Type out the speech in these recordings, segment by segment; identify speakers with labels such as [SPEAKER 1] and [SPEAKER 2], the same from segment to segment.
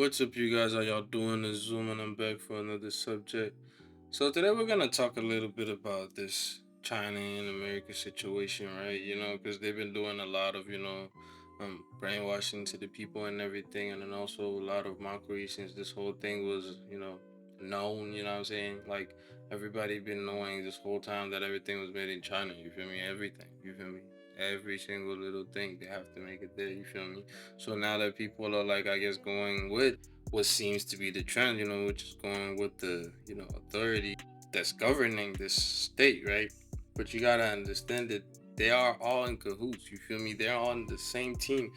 [SPEAKER 1] What's up, you guys? How y'all doing? It's Zoom, and I'm back for another subject. So today we're gonna talk a little bit about this China and America situation, right? Because they've been doing a lot of, brainwashing to the people and everything, and then also a lot of mockery since this whole thing was, known. You know what I'm saying? Like everybody been knowing this whole time that everything was made in China. You feel me? Everything. You feel me? Every single little thing they have to make it there. You feel me? So now that people are like, I guess, going with what seems to be the trend, which is going with the, authority that's governing this state, right? But you gotta understand that they are all in cahoots. You feel me? They're on the same team.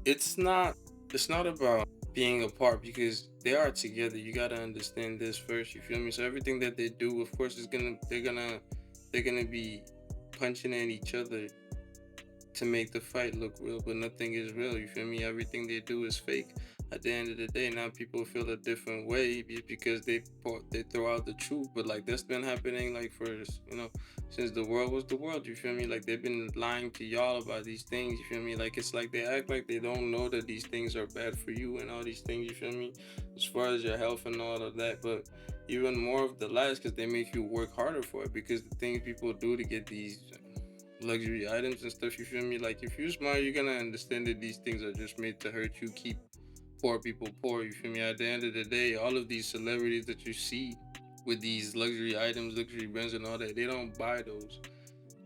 [SPEAKER 1] It's not. It's not about being apart because they are together. You gotta understand this first. You feel me? So everything that they do, of course, is gonna. They're gonna be punching at each other to make the fight look real, but nothing is real. You feel me? Everything they do is fake. At the end of the day, now people feel a different way because they throw out the truth. But like that's been happening like for since the world was the world. You feel me? Like they've been lying to y'all about these things. You feel me? Like it's like they act like they don't know that these things are bad for you and all these things. You feel me? As far as your health and all of that, but even more of the lies because they make you work harder for it because the things people do to get these luxury items and stuff. You feel me? Like if you're smart, you're gonna understand that these things are just made to hurt you, keep poor people poor. You feel me? At the end of the day, all of these celebrities that you see with these luxury items, luxury brands, and all that, they don't buy those.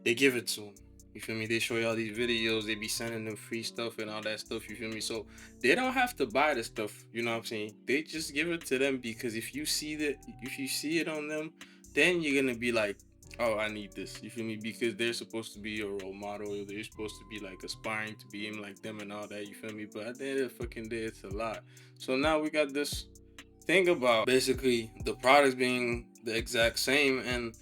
[SPEAKER 1] They give it to them. You feel me? They show you all these videos. They be sending them free stuff and all that stuff. You feel me? So they don't have to buy the stuff. You know what I'm saying? They just give it to them because if you see it on them, then you're gonna be like, oh, I need this. You feel me? Because they're supposed to be your role model. They're supposed to be like aspiring to be him like them and all that. You feel me? But at the end of the fucking day, it's a lot. So now we got this thing about basically the products being the exact same and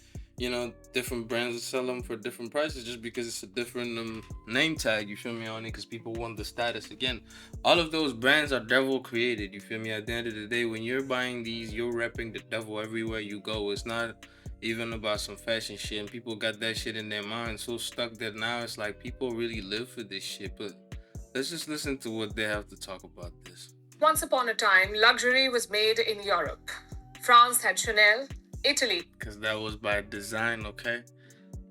[SPEAKER 1] different brands sell them for different prices just because it's a different name tag. You feel me on it? Because people want the status again. All of those brands are devil created. You feel me? At the end of the day, when you're buying these, you're repping the devil everywhere you go. It's not even about some fashion shit, and people got that shit in their mind so stuck that now it's like people really live for this shit. But let's just listen to what they have to talk about this.
[SPEAKER 2] Once upon a time, luxury was made in Europe. France had Chanel, Italy.
[SPEAKER 1] Because that was by design, okay?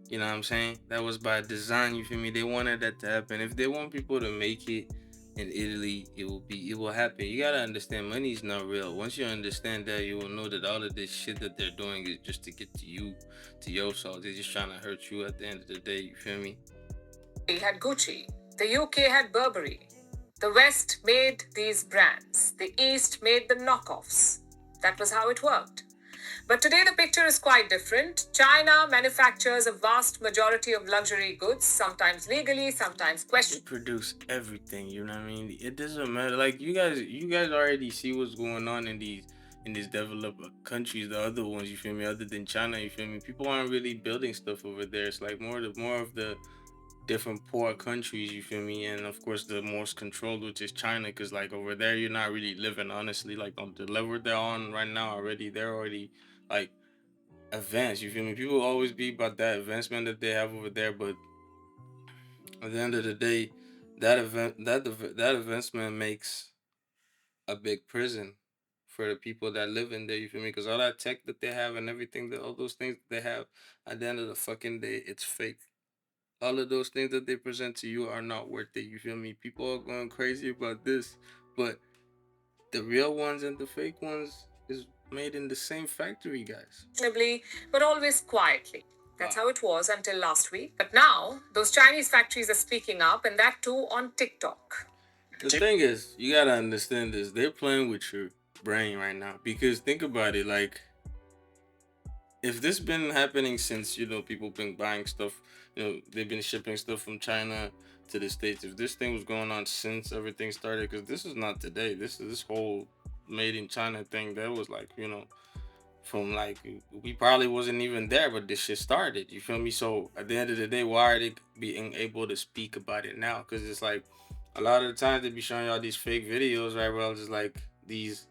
[SPEAKER 1] You know what I'm saying? That was by design, you feel me? They wanted that to happen. If they want people to make it in Italy, it will happen. You gotta understand money's not real. Once you understand that, you will know that all of this shit that they're doing is just to get to you, to your soul. They're just trying to hurt you at the end of the day, you feel me?
[SPEAKER 2] Had Gucci. The UK had Burberry. The West made these brands. The East made the knockoffs. That was how it worked. But today the picture is quite different. China manufactures a vast majority of luxury goods, sometimes legally, sometimes
[SPEAKER 1] They
[SPEAKER 2] questionably.
[SPEAKER 1] produce everything, you know what I mean? It doesn't matter. Like you guys already see what's going on in these developed countries, the other ones, you feel me, other than China, you feel me? People aren't really building stuff over there. It's like more of the different poor countries, you feel me? And of course the most controlled, which is China, because like over there you're not really living honestly. Like on the level they're on right now already, they're already like advanced, you feel me? People always be about that advancement that they have over there, but at the end of the day, that advancement makes a big prison for the people that live in there. You feel me? Because all that tech that they have and everything, that all those things that they have, at the end of the fucking day, it's fake. All of those things that they present to you are not worth it. You feel me? People are going crazy about this, but the real ones and the fake ones is made in the same factory, guys.
[SPEAKER 2] But always quietly. That's how it was until last week. But now, those Chinese factories are speaking up, and that too on TikTok.
[SPEAKER 1] The thing is, you gotta understand this. They're playing with your brain right now because think about it. Like, if this been happening since people been buying stuff, they've been shipping stuff from China to the States. If this thing was going on since everything started, because this is not today. This whole made in China thing that was like from like we probably wasn't even there, but this shit started. You feel me? So at the end of the day, why are they being able to speak about it now? Because it's like a lot of the times they be showing y'all these fake videos, right? Well, just like these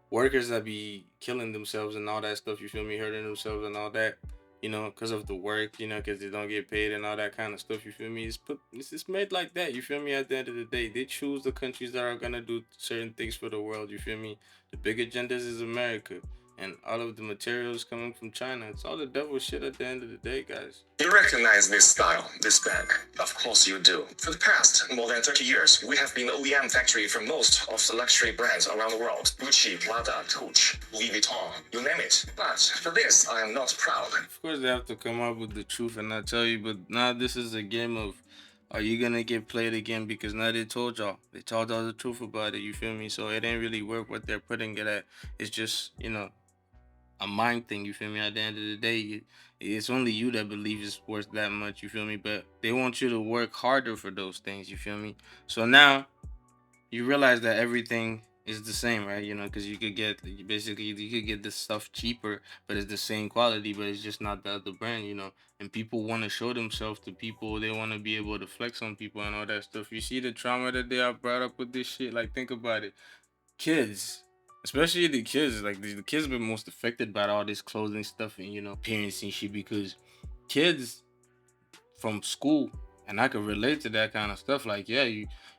[SPEAKER 1] workers that be killing themselves and all that stuff. You feel me? Hurting themselves and all that. because of the work, because they don't get paid and all that kind of stuff. You feel me? It's just made like that. You feel me? At the end of the day, they choose the countries that are gonna do certain things for the world. You feel me? The big agendas is America, and all of the materials coming from China. It's all the devil shit at the end of the day, guys.
[SPEAKER 3] You recognize this style, this bag? Of course you do. For the past more than 30 years, we have been the OEM factory for most of the luxury brands around the world. Gucci, Prada, Coach, Louis Vuitton, you name it. But for this, I am not proud.
[SPEAKER 1] Of course, they have to come up with the truth and not tell you, but now this is a game of, are you gonna get played again? Because now they told y'all, they told all the truth about it. You feel me? So it ain't really work what they're putting it at. It's just a mind thing. You feel me? At the end of the day, it's only you that believes it's worth that much. You feel me? But they want you to work harder for those things. You feel me? So now you realize that everything is the same, right? Because you could get, basically you could get this stuff cheaper, but it's the same quality, but it's just not the other brand. And people want to show themselves to people. They want to be able to flex on people and all that stuff. You see the trauma that they are brought up with this shit. Like, think about it, kids. Especially the kids, like the kids have been most affected by all this clothing stuff and parents and shit, because kids from school, and I could relate to that kind of stuff. Like, yeah,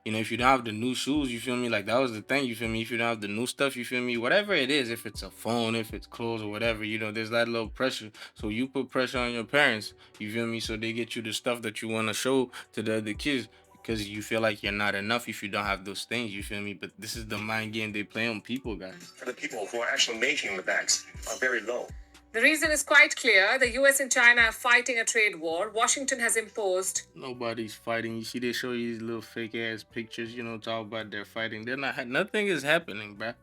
[SPEAKER 1] if you don't have the new shoes, you feel me? Like, that was the thing, you feel me? If you don't have the new stuff, you feel me? Whatever it is, if it's a phone, if it's clothes or whatever, there's that little pressure. So you put pressure on your parents, you feel me? So they get you the stuff that you want to show to the other kids, because you feel like you're not enough if you don't have those things, you feel me? But this is the mind game they play on people, guys.
[SPEAKER 3] For the people who are actually making the bags are very low.
[SPEAKER 2] The reason is quite clear. The US and China are fighting a trade war. Washington has imposed.
[SPEAKER 1] Nobody's fighting. You see, they show you these little fake ass pictures, talk about they're fighting. They're not. Nothing is happening, bruh.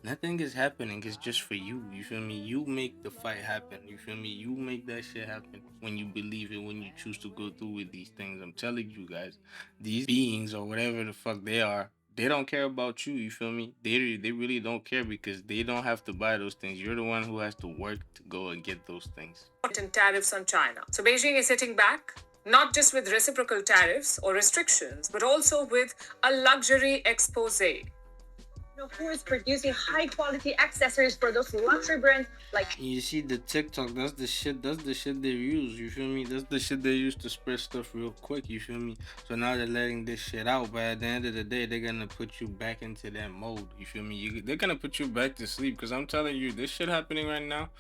[SPEAKER 1] Nothing is happening. It's just for you. You feel me? You make the fight happen. You feel me? You make that shit happen when you believe it, when you choose to go through with these things. I'm telling you guys, these beings or whatever the fuck they are, they don't care about you. You feel me? They really don't care, because they don't have to buy those things. You're the one who has to work to go and get those things.
[SPEAKER 2] Tariffs on China. So Beijing is sitting back, not just with reciprocal tariffs or restrictions, but also with a luxury expose.
[SPEAKER 4] Who is producing high quality accessories for those luxury brands like.
[SPEAKER 1] You see the TikTok, that's the shit they use, you feel me? That's the shit they use to spread stuff real quick, you feel me? So now they're letting this shit out, but at the end of the day, they're gonna put you back into that mode, you feel me? They're gonna put you back to sleep, because I'm telling you, this shit happening right now,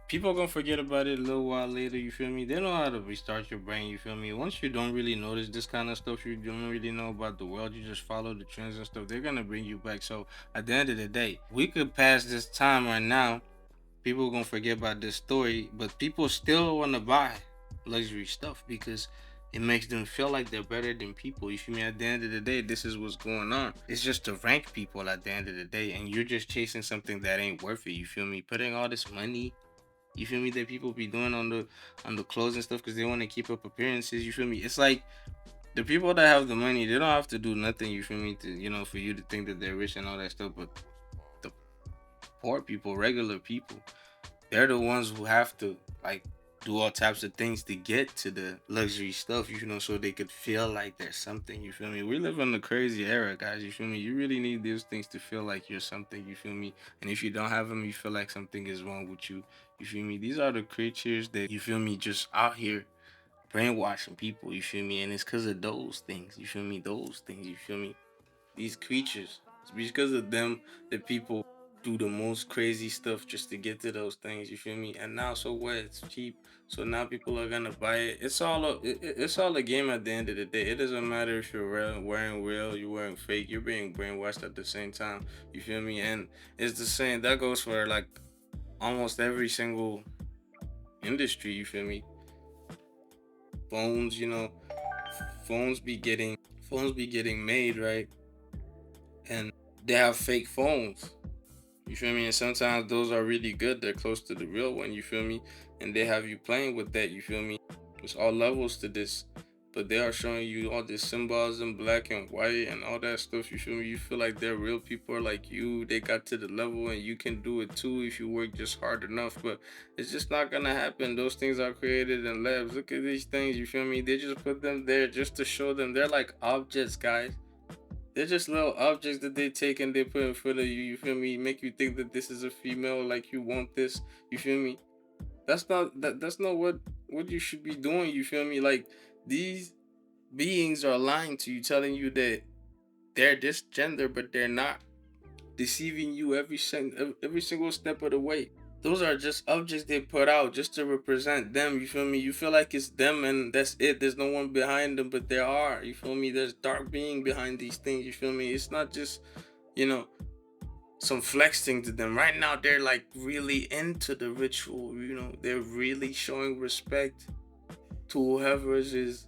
[SPEAKER 1] people gonna forget about it a little while later, you feel me? They know how to restart your brain, you feel me? Once you don't really notice this kind of stuff, you don't really know about the world, you just follow the trends and stuff, they're gonna bring you back. So at the end of the day, we could pass this time right now, people gonna forget about this story, but people still wanna buy luxury stuff, because it makes them feel like they're better than people. You feel me? At the end of the day, this is what's going on. It's just to rank people at the end of the day, and you're just chasing something that ain't worth it. You feel me? Putting all this money, you feel me, that people be doing on the clothes and stuff, because they want to keep up appearances. You feel me? It's like the people that have the money, they don't have to do nothing. You feel me? To for you to think that they're rich and all that stuff. But the poor people, regular people, they're the ones who have to like do all types of things to get to the luxury stuff, so they could feel like there's something, you feel me? We live in a crazy era, guys, you feel me? You really need these things to feel like you're something, you feel me? And if you don't have them, you feel like something is wrong with you, you feel me? These are the creatures that, you feel me, just out here brainwashing people, you feel me? And it's because of those things, you feel me? Those things, you feel me? These creatures, it's because of them that people do the most crazy stuff just to get to those things, you feel me? And now, so what? It's cheap, so now people are gonna buy it. It's all a game at the end of the day. It doesn't matter if you're wearing real, you're wearing fake, you're being brainwashed at the same time, you feel me? And it's the same, that goes for like almost every single industry, you feel me? Phones, phones be getting made, right? And they have fake phones. You feel me? And sometimes those are really good. They're close to the real one, you feel me? And they have you playing with that, you feel me? There's all levels to this. But they are showing you all this symbols in black and white and all that stuff, you feel me? You feel like they're real people like you. They got to the level and you can do it too if you work just hard enough. But it's just not gonna happen. Those things are created in labs. Look at these things, you feel me? They just put them there just to show them. They're like objects, guys. They're just little objects that they take and they put in front of you, you feel me? Make you think that this is a female, like you want this, you feel me? That's not what you should be doing, you feel me? Like, these beings are lying to you, telling you that they're this gender, but they're not, deceiving you every single step of the way. Those are just objects they put out just to represent them, you feel me? You feel like it's them and that's it. There's no one behind them, but there are, you feel me? There's dark being behind these things, you feel me? It's not just, you know, some flexing to them. Right now they're like really into the ritual, you know, they're really showing respect to whoever is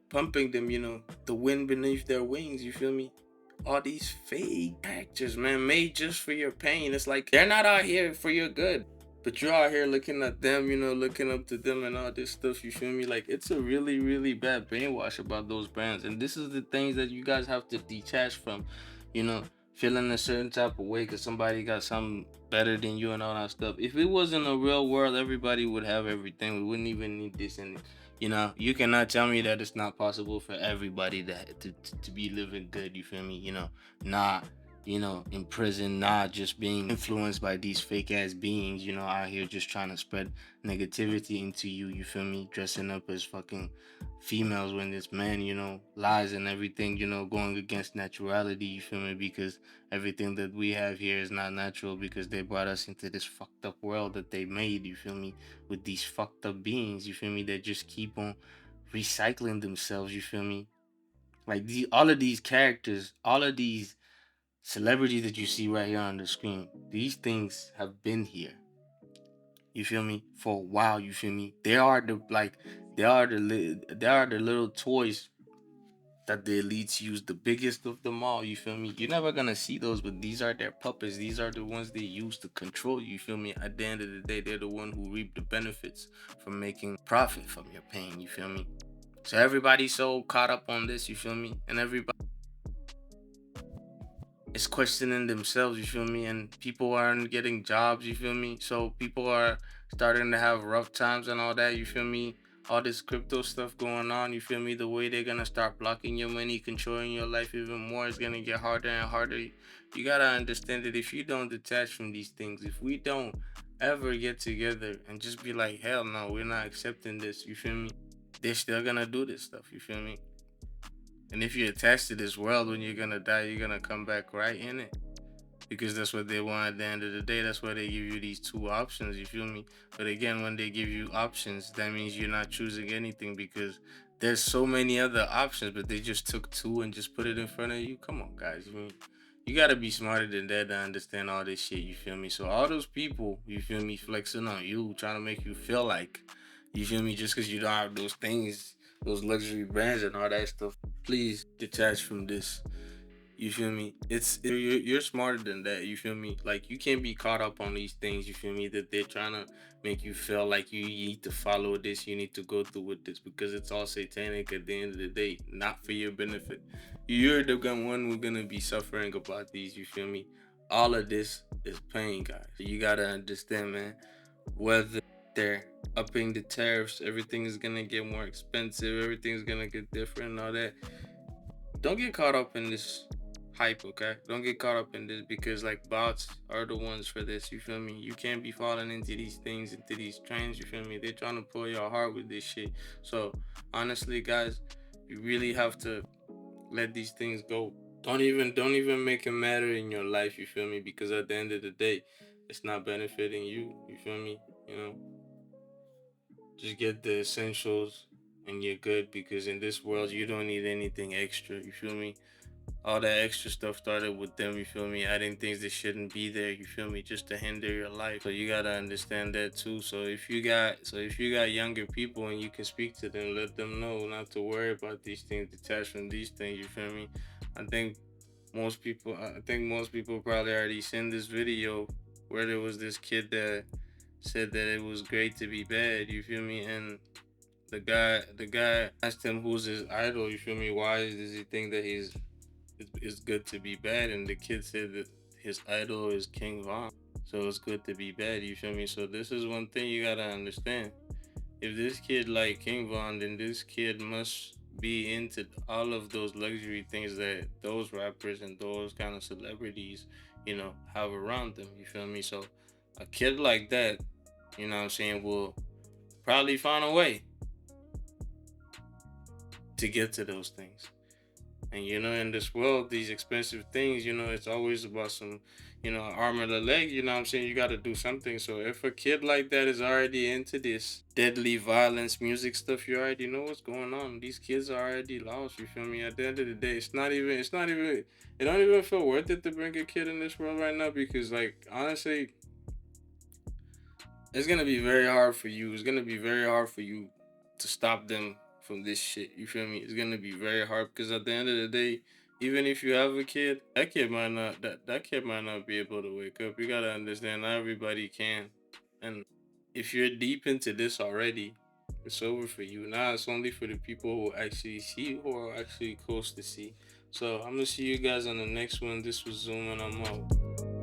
[SPEAKER 1] pumping them, you know, the wind beneath their wings, you feel me? All these fake actors, man, made just for your pain. It's like they're not out here for your good, but you're out here looking at them, you know, looking up to them and all this stuff, you feel me? Like, it's a really, really bad brainwash about those brands. And this is the things that you guys have to detach from, you know, feeling a certain type of way because somebody got something better than you and all that stuff. If it wasn't a real world, everybody would have everything. We wouldn't even need this. And you know, you cannot tell me that it's not possible for everybody to be living good, you feel me? You know, not, you know, in prison, not just being influenced by these fake ass beings, you know, out here just trying to spread negativity into you, you feel me? Dressing up as fucking females when it's men, you know, lies and everything, you know, going against naturality, you feel me? Because everything that we have here is not natural because they brought us into this fucked up world that they made, you feel me? With these fucked up beings, you feel me, that just keep on recycling themselves, you feel me? Like, all of these characters, all of these celebrities that you see right here on the screen, these things have been here. You feel me? For a while, you feel me? They are the little toys that the elites use, the biggest of them all, you feel me? You're never gonna see those, but these are their puppets. These are the ones they use to control you, feel me? At the end of the day, they're the one who reap the benefits from making profit from your pain, you feel me? So everybody's so caught up on this, you feel me? And everybody is questioning themselves, you feel me? And people aren't getting jobs, you feel me? So people are starting to have rough times and all that, you feel me? All this crypto stuff going on, you feel me? The way they're gonna start blocking your money, controlling your life even more, is gonna get harder and harder. You gotta understand that if you don't detach from these things, if we don't ever get together and just be like, hell no, we're not accepting this, you feel me? They're still gonna do this stuff, you feel me? And if you're attached to this world, when you're gonna die, you're gonna come back right in it. Because that's what they want at the end of the day. That's why they give you these two options, you feel me? But again, when they give you options, that means you're not choosing anything because there's so many other options, but they just took two and just put it in front of you. Come on, guys. You mean, you gotta be smarter than that to understand all this shit, you feel me? So all those people, you feel me, flexing on you, trying to make you feel like, you feel me, just because you don't have those things, those luxury brands and all that stuff, please detach from this. You feel me? You're smarter than that. You feel me? Like, you can't be caught up on these things. You feel me? That they're trying to make you feel like you need to follow this. You need to go through with this because it's all satanic at the end of the day, not for your benefit. You're the one who's gonna be suffering about these. You feel me? All of this is pain, guys. You gotta understand, man. Whether they're upping the tariffs, everything is gonna get more expensive. Everything's gonna get different and all that. Don't get caught up in this hype, okay? Don't get caught up in this because like bots are the ones for this, you feel me? You can't be falling into these things, into these trends, you feel me? They're trying to pull your heart with this shit. So honestly, guys, you really have to let these things go. Don't even make it matter in your life, you feel me? Because at the end of the day, it's not benefiting you, you feel me? You know, just get the essentials and you're good because in this world you don't need anything extra, you feel me? All that extra stuff started with them, you feel me, adding things that shouldn't be there, you feel me, just to hinder your life. So you gotta understand that too. So if you got younger people and you can speak to them, let them know not to worry about these things, detach from these things, you feel me? I think most people probably already seen this video where there was this kid that said that it was great to be bad, you feel me? And the guy asked him who's his idol, you feel me? Why does he think that it's good to be bad? And the kid said that his idol is King Von. So it's good to be bad, you feel me? So this is one thing you gotta understand. If this kid like King Von, then this kid must be into all of those luxury things that those rappers and those kind of celebrities, have around them. You feel me? So a kid like that you know what I'm saying, will probably find a way to get to those things. And in this world, these expensive things, it's always about some, arm of the leg, you know what I'm saying? You gotta do something. So if a kid like that is already into this deadly violence music stuff, you already know what's going on. These kids are already lost, you feel me? At the end of the day, it don't even feel worth it to bring a kid in this world right now because like honestly, it's gonna be very hard for you. It's gonna be very hard for you to stop them from this shit. You feel me? It's gonna be very hard because at the end of the day, even if you have a kid, that kid might not be able to wake up. You gotta understand not everybody can. And if you're deep into this already, it's over for you. Now it's only for the people who actually see who are actually close to see. So I'm gonna see you guys on the next one. This was Zoom and I'm out.